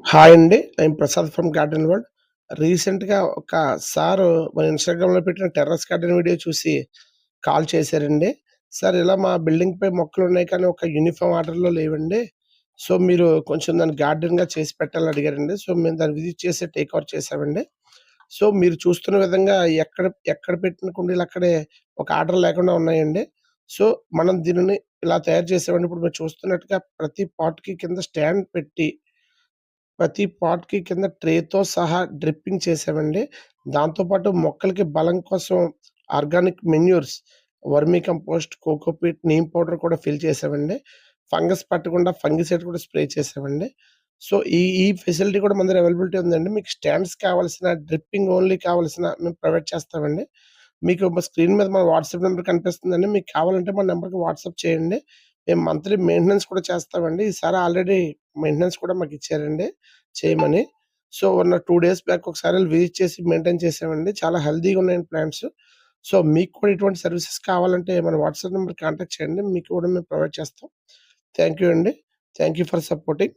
Hi అండి. I'm Prasad from garden world. రీసెంట్‌గా ఒక సారు మన ఇన్‌స్టాగ్రామ్‌లో పెట్టిన టెర్రస్ గార్డెన్ వీడియో చూసి కాల్ చేశారండి. సార్ ఇలా మా బిల్డింగ్‌పై మొక్కలున్నాయి కానీ ఒక యూనిఫార్మ్ ఆర్డర్‌లో లేవండి. సో, మీరు కొంచెం దాన్ని గార్డెన్‌గా చేసి పెట్టాలని అడిగారండి. సో, మేము దాన్ని విజిట్ చేసి టేక్ ఓవర్ చేసామండి. సో, మీరు చూస్తున్న విధంగా ఎక్కడ ఎక్కడ పెట్టిన కుండీలు అక్కడే ఒక ఆర్డర్ లేకుండా ఉన్నాయండి. సో, మనం దీనిని ఇలా తయారు చేసామండి. ఇప్పుడు మీరు చూస్తున్నట్టుగా ప్రతి పాట్‌కి కింద స్టాండ్ పెట్టి ప్రతి పాట్‌కి కింద ట్రేతో సహా డ్రిప్పింగ్ చేసామండి. దాంతో పాటు మొక్కలకి బలం కోసం organic manures, vermi compost, cocopeat, neem powder కూడా ఫిల్ చేసామండి. ఫంగస్ పట్టకుండా ఫంగిసైడ్ కూడా స్ప్రే చేసామండి. సో, ఈ ఈ ఫెసిలిటీ కూడా మన దగ్గర అవైలబిలిటీ ఉందండి. మీకు స్టాండ్స్ కావాల్సిన, డ్రిప్పింగ్ ఓన్లీ కావాల్సిన మేము ప్రొవైడ్ చేస్తామండి. మీకు స్క్రీన్ మీద మన వాట్సాప్ నంబర్ కనిపిస్తుందండి. మీకు కావాలంటే మన నంబర్‌కి వాట్సాప్ చేయండి. మేము మంత్లీ మెయింటెనెన్స్ కూడా చేస్తామండి. ఈసారి ఆల్రెడీ మెయింటెనెన్స్ కూడా మాకిచ్చారండి చేయమని. సో, ఉన్న 2 డేస్ బ్యాక్ ఒకసారి ఎళ్లి విజిట్ చేసి మెయింటైన్ చేసామండి. చాలా హెల్తీగా ఉన్నాయండి ప్లాంట్స్. సో, మీకు కూడా ఇటువంటి సర్వీసెస్ కావాలంటే మన వాట్సాప్ నంబర్‌కి కాంటాక్ట్ చేయండి. మీకు కూడా మేము ప్రొవైడ్ చేస్తాం. థాంక్ యూ అండి. Thank you for supporting.